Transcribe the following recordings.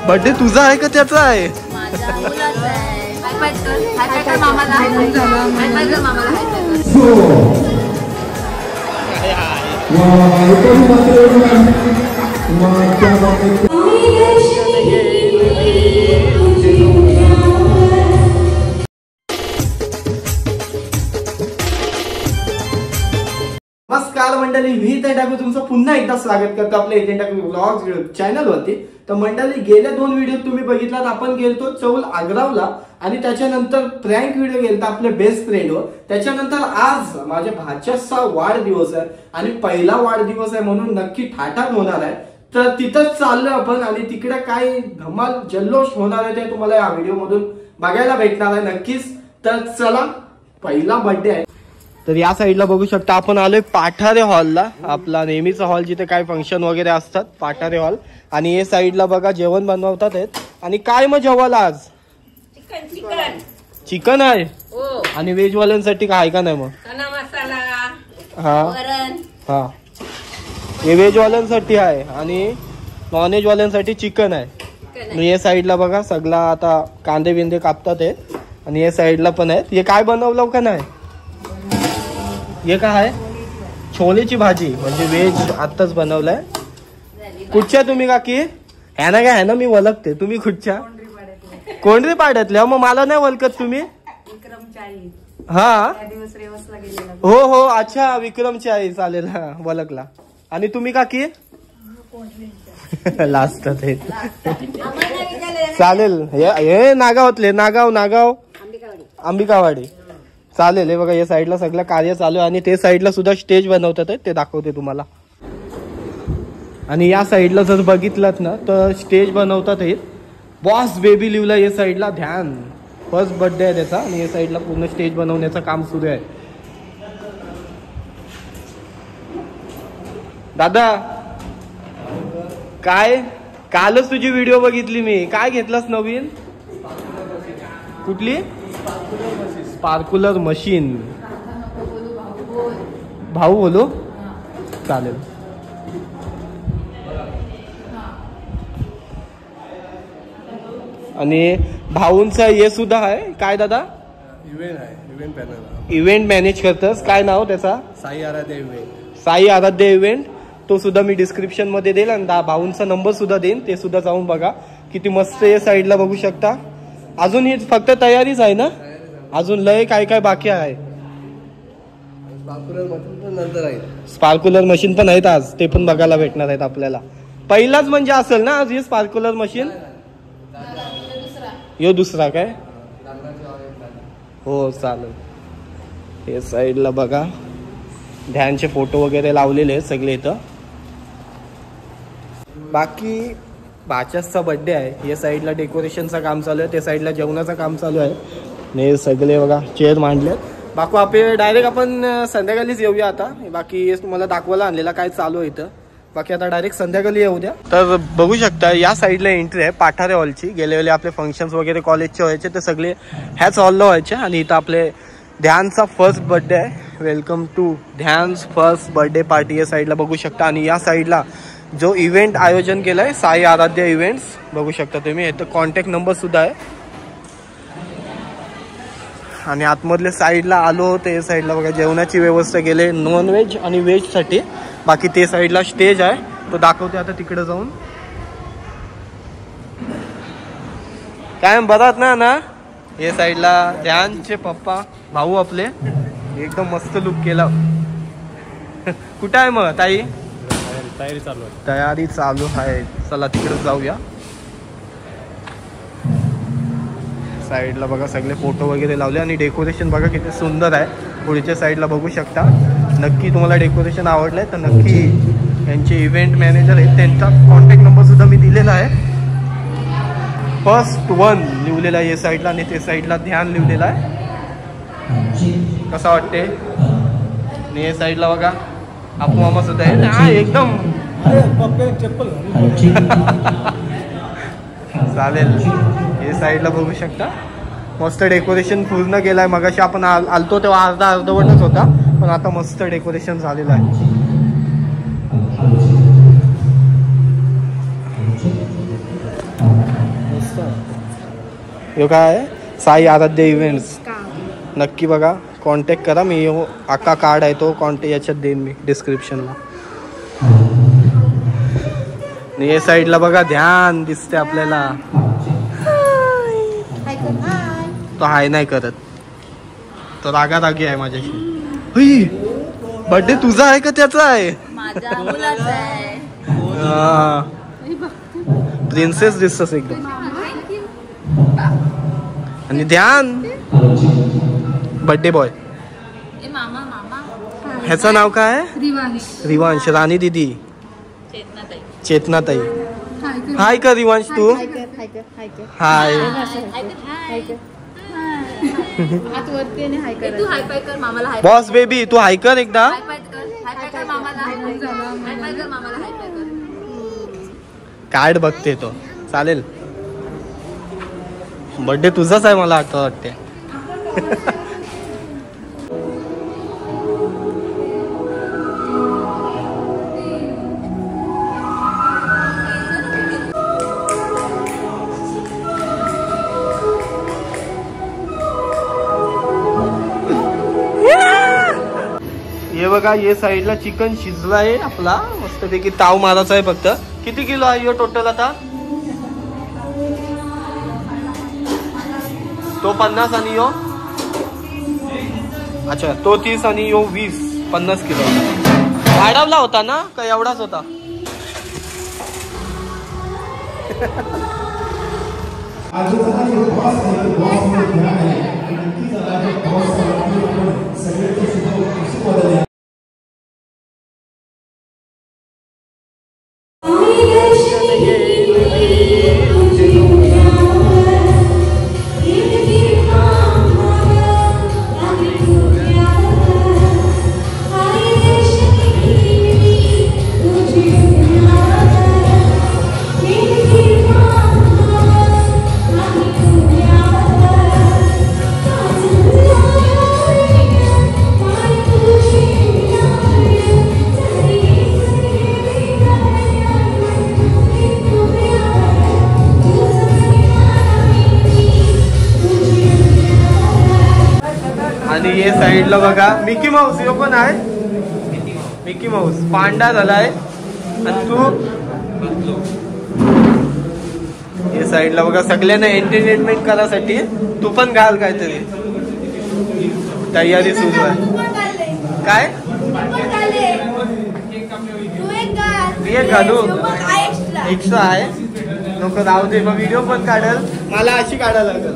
Birthday तुझा आहे का त्याचा आहे? नमस्कार मंडळी, मी इथे टाकू तुमचं पुन्हा एकदा स्वागत करतो आपल्या इथे टाकू व्लॉग्स चॅनल वरती। तर मंडळी, गेल्या 2 व्हिडिओ तुम्ही बघितलात, आपण गेलतो चौल आग्रावला आणि त्याच्यानंतर प्रँक व्हिडिओ गेलता आपल्या बेस्ट फ्रेंडवर। त्याच्यानंतर आज माझ्या भाच्याचा वाढदिवस आहे आणि पहिला वाढदिवस आहे म्हणून नक्की ठाठाक होणार आहे। तर तिथंच चाललो आपण आणि तिकडे काय धमाल जल्लोष होणार आहे ते तुम्हाला या व्हिडिओ मधून बघायला भेटणार आहे नक्कीच। तर चला, पहिला बर्थडे आहे। तर या साईडला बघू शकता आपण आलोय पाठारे हॉलला, आपला नेहमीचा हॉल जिथे काय फंक्शन वगैरे असतात, पाठारे हॉल। आणि हे साईडला बघा जेवण बनवतात आहेत। आणि काय मग जेवायला आज? चिकन आहे आणि व्हेज वाल्यांसाठी काय का नाही मग? हा हा, हे व्हेज वाल्यांसाठी आहे आणि नॉन व्हेज वाल्यांसाठी चिकन आहे। हे साईडला बघा सगळा आता कांदे बिंदे कापतात आहेत आणि हे साईडला पण आहेत। हे काय बनवलं का नाही? हे काय आहे? छोलेची भाजी, म्हणजे व्हेज आत्ताच बनवलंय। कुठच्या तुम्ही काकी? ह्या ना काय ह्या ना मी ओळखते, तुम्ही कुठच्या? कोंढरी पाड्यातल्या? मग मला नाही ओळखत तुम्ही? हा हो हो, अच्छा विक्रमची आई, चालेल, हा ओळखला। आणि तुम्ही काकी? लास्ट चालेल, हे नागावातले, नागाव अंबिकावाडी, चालेल। हे बघा या साईडला सगळं कार्य चालू आहे आणि ते साईडला सुद्धा स्टेज बनवतात, ते दाखवते तुम्हाला। आणि या साईडला जर बघितलात ना तर स्टेज बनवतात हे बॉस बेबी लिवला। या साईडला ध्यान फर्स्ट बर्थडे आहे त्याचा आणि या साईडला पूर्ण स्टेज बनवण्याचं काम सुरू आहे। दादा काय, कालच तुझी व्हिडिओ बघितली मी, काय घेतलास नवीन? कुठली? स्पार्कुलर मशीन। भाऊ बोलो, चालेल। आणि भाऊंचा हे सुद्धा आहे काय दादा? इव्हेंट आहे, इव्हेंट पॅनल, इव्हेंट मॅनेज करतस, काय नाव त्याचा? साई आराध्य इव्हेंट। साई आराध्य इव्हेंट, तो सुद्धा मी डिस्क्रिप्शन मध्ये देईल आणि भाऊंचा नंबर सुद्धा देईन, ते सुद्धा जाऊन बघा। किती मस्त या साईडला बघू शकता। अजून ही फक्त तयारीच आहे ना? अजून लय काय काय बाकी आहे? स्पार्कुलर मशीन पण आहेत आज, ते पण बघायला भेटणार आहेत आपल्याला। पहिलाच म्हणजे असेल ना आज हे स्पार्कुलर मशीन? यो दुसरा काय? हो चालेल। हे साईडला बघा ध्यानचे फोटो वगैरे लावलेले आहेत सगळे इथं। बाकी भाच्याचा बर्थडे आहे, या साईडला डेकोरेशनचं काम चालू आहे, त्या साईडला जेवणाचं काम चालू आहे। हे सगळे बघा चेअर मांडलेत। बाकी आपले डायरेक्ट आपण संध्याकाळीच येऊया आता। बाकी तुम्हाला दाखवायला आणलेला काय चालू आहे इथं, बाकी आता डायरेक्ट संध्याकाळी येऊ द्या। तर बघू शकता या साईडला एंट्री आहे पाठारे हॉलची। गेले वेळी आपले फंक्शन्स वगैरे कॉलेजचे व्हायचे ते सगळे ह्याच हॉलला व्हायचे आणि इथं आपले ध्यानचा फर्स्ट बर्थडे आहे। Welcome to Dhyan's first birthday party या साईडला बघू शकता। आणि या साईडला जो इव्हेंट आयोजन केलाय साई आराध्य इव्हेंट्स बघू शकता तुम्ही, इथं कॉन्टॅक्ट नंबर सुद्धा आहे। आणि आतमधल्या साईडला आलो होते, या साईडला बघा जेवणाची व्यवस्था केली नॉन व्हेज आणि व्हेज साठी। बाकी ते साईडला स्टेज आहे, तो दाखवते आता तिकडे जाऊन। काय बरात ना हे साईडला ध्यानचे पप्पा भाऊ आपले, एकदम मस्त लुक केला। कुठं आहे मग ताई? तयारी चालू आहे, चला तिकडे जाऊया। साईडला बघा सगळे फोटो वगैरे लावले आणि डेकोरेशन बघा किती सुंदर आहे। पुढच्या साईडला बघू शकता। नक्की तुम्हाला डेकोरेशन आवडलंय तर नक्की यांचे इव्हेंट मॅनेजर आहेत, त्यांचा कॉन्टॅक्ट नंबर सुद्धा मी दिलेला आहे। फर्स्ट वन लिहिलेला आहे या साईडला आणि ते साईडला ध्यान लिहिलेला आहे। कसं वाटते? आणि या साईडला बघा आपू मामा सुद्धा आहे एकदम चप्पल चालेल. हे साईडला बघू शकता मस्त डेकोरेशन पूर्ण केलंय. मगाशी आपण आलतो तेव्हा अर्धवटच होता पण आता मस्त डेकोरेशन झालेलं आहे. हे काय आहे साई आराध्य इव्हेंट्स. नक्की बघा कॉन्टॅक्ट करा. मी अख्खा कार्ड आहे तो कॉन्टॅक्ट याच्यात देईन मी डिस्क्रिप्शनला. हे साईडला बघा ध्यान दिसते आपल्याला. तो हाय नाही करत तो रागारागी आहे माझ्याशी. बर्थडे तुझा आहे का त्याचा आहे? प्रिन्सेस दिसतस एकदम. आणि ध्यान बर्थडे बॉय. ह्याचं नाव काय आहे? रिवांश. राणी दीदी चेतनाताई. हाय का रिवांश तू? हाय. बॉस बेबी तू हाय कर एकदा. कार्ड बघते तो. चालेल. बर्थडे तुझाच आहे मला आता वाटते. हे बघा ये साईडला चिकन शिजला आहे आपला मस्तपैकी. ताव मारायचा आहे फक्त. किती किलो आहे यो टोटल आता? तो 50 आणि यो अच्छा तो 30 आणि यो 20 50 किलो. वाढवला होता ना का एवढाच होता? आणि हे साईडला बघा मिकी माऊस. यो पण आहे मिकी माऊस. पांडा झालाय. आणि तू हे साईडला बघा सगळ्यांना एंटरटेनमेंट करायसाठी तू पण घाल काहीतरी. तयारी सुरू आहे. काय मी एक घालू एक्स्ट्रा आहे नको राहू दे. मग व्हिडिओ पण काढल मला अशी काढायला लागल.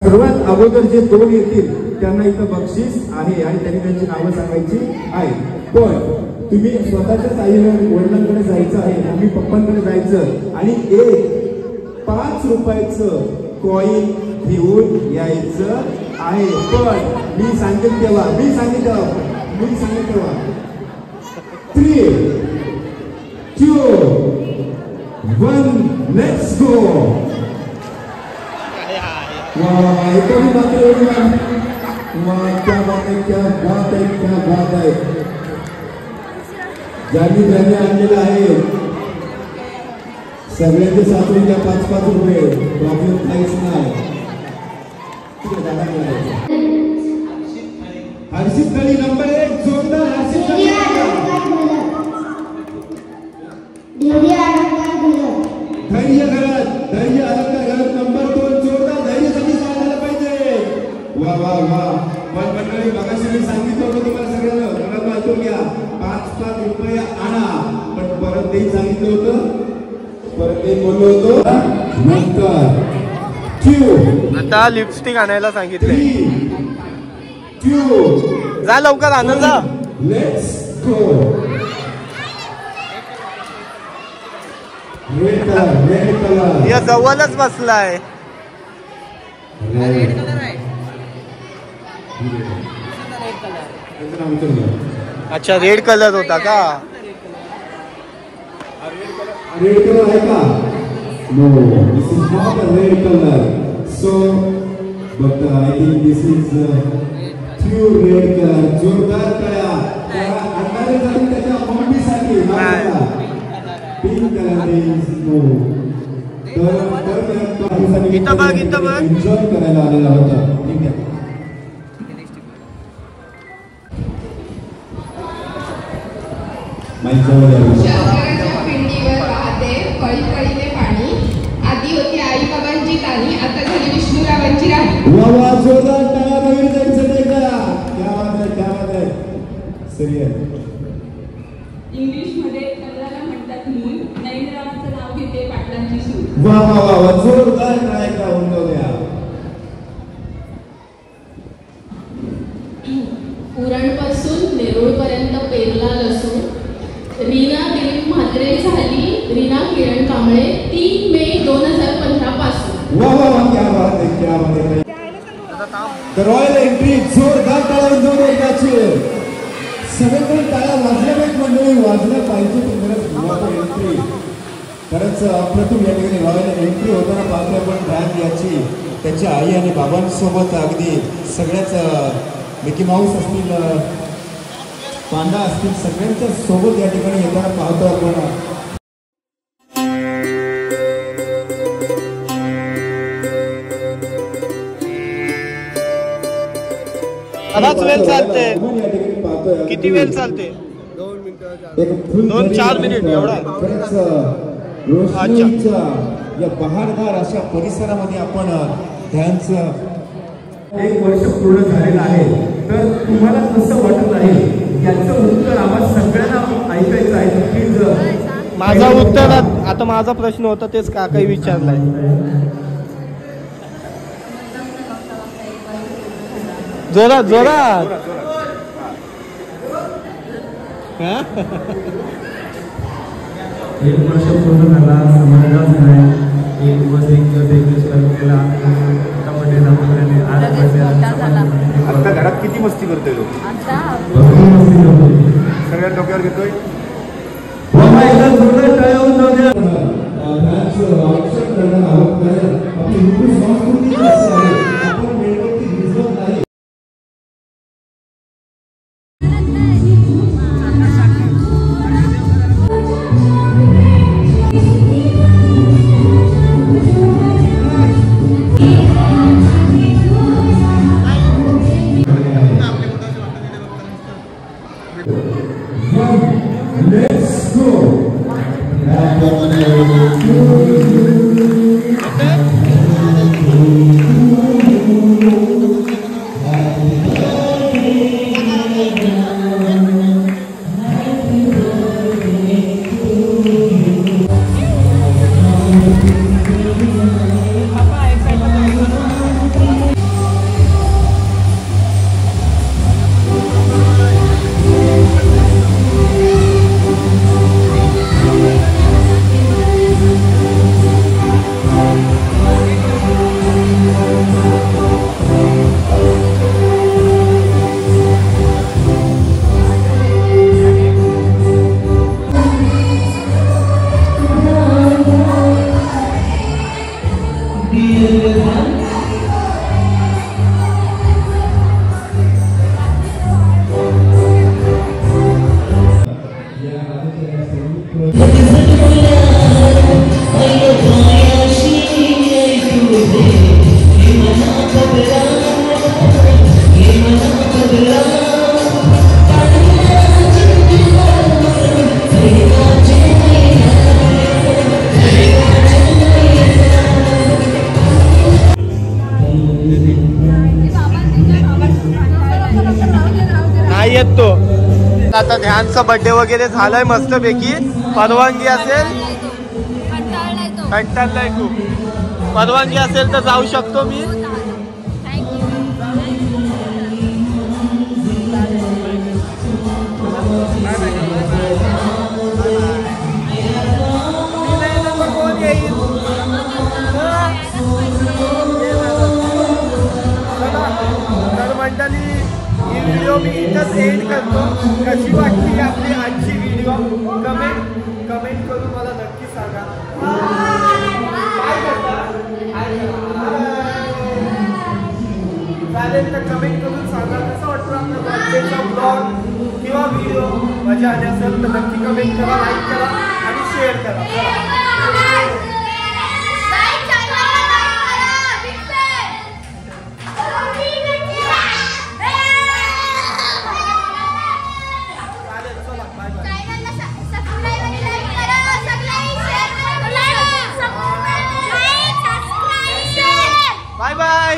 सर्वात अगोदर जे दोन येतील त्यांना इथं बक्षीस आहे आणि त्यांनी त्यांची नावं सांगायची आहे. पण तुम्ही स्वतःच्याच आई वडिलांकडे जायचं आहे, मम्मी पप्पांकडे जायचं आणि एक 5 रुपयाचं कॉईन घेऊन यायचं आहे. पण मी सांगेल तेव्हा 3, 2, 1 लेट्स गो. क्या बात आहे. ज्यांनी आणलेलं आहे सगळ्यांचे साचून द्या 5-5 रुपये, प्रॉब्लेम काहीच नाही. हर्षित गळी नंबर 1 जोरदार. हर्षित गळी धैर्य अलंकार घरात नंबर 2 जोरदार. धैर्यासाठी सांगायला पाहिजे. वा वा वा. पण मंडळी मगाशी मी सांगितलं होतं तुम्हाला सगळ्यांना, घरात ऐकून घ्या, 5-5 रुपये आणा. पण परत ते सांगितलं होतं, परत ते बोललो होतो नंतर. आता लिपस्टिक आणायला सांगितले. 3, 2, जा लवकर आनंद जा. Let's go. रेड कलर या जवळच बसलाय. अच्छा रेड कलर होता का? रेड कलर आहे का? No, this is not a red colour. So but I think this is true red colour. जोरदार कळा. अंदाजे जाईल त्याच्या मम्मीसाठी. Pink colour is no. तर इथं बघ. एन्जॉय करायला आलेला होता. ठीक आहे. शंकराच्या पिंडीवर वाहते कळीकळीने पाणी. आधी होती आई बाबांची तानी, आता झाली विष्णुरावांची राणी. वा वा. जोरदार टाळ्या बघितलं त्यांचं ते करा. क्या बात आहे. सिरियल. इंग्लिशमध्ये कलराला म्हणतात मूल. नैनरावांचं नाव घेते पाटलांची सूर. वा वा वा. जोरदार टाळ्या उमटवल्या. उरणपासून नेरूळपर्यंत पेरला लसूण. रीना दिलीप म्हात्रे झाली रीना किरण कांबळे 3 मे 2015 पासून. वा वा वा. क्या बात आहे. The royal entry. जोरदार टाळ्या जोरदार त्याची. सगळीकडे टाळ्या वाजल्या पाहिजे मंडळी, वाजल्या पाहिजे. रॉयल एंट्री खरंच अप्रतिम या ठिकाणी रॉयल एंट्री होताना पाहतोय आपण. ब्रँड याची त्याच्या आई आणि बाबांसोबत अगदी सगळ्याच मिकी माऊस असतील, पांडा असतील, सगळ्यांच्या सोबत या ठिकाणी येताना पाहतो आपण. बराच वेळ चालते. किती वेळ चालते? 2-4 मिनिट एवढा. रोशनीच्या या बहारदार अशा परिसरामध्ये आपण ध्यानचं 1 वर्ष पूर्ण झालेलं आहे. तर तुम्हाला कसं वाटत आहे याचं उत्तर आम्हाला सगळ्यांना ऐकायचं आहे. प्लीज. माझा उत्तर आता माझा प्रश्न होता तेच काकाही विचारलाय. जोरात. 1 वर्ष पूर्ण झाला. समाजाच नाही. 1 दिवस केला. आता घरात किती मस्ती करतोय लोक? सगळ्या डोक्यावर घेतोय. Let's go. नाही येत तो. आता ध्यानचा बर्थडे वगैरे झालाय मस्त पैकी. परवानगी असेल, कंटाळलाय खूप, परवानगी असेल तर जाऊ शकतो मी. तर मंडळी ही व्हिडिओ मी इथंच एंड करतो. कशी वाटली आपली आजची व्हिडिओ कमेंट करून मला नक्की सांगा. चालेल तर कमेंट करून सांगा कसं वाटतं आपल्या बर्थडेचा ब्लॉग किंवा व्हिडिओ. मजा आली असेल तर नक्की कमेंट करा, लाईक करा आणि शेअर करा. Bye bye.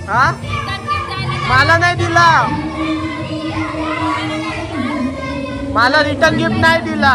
हा मला नाही दिला, मला रिटर्न गिफ्ट नाही दिला.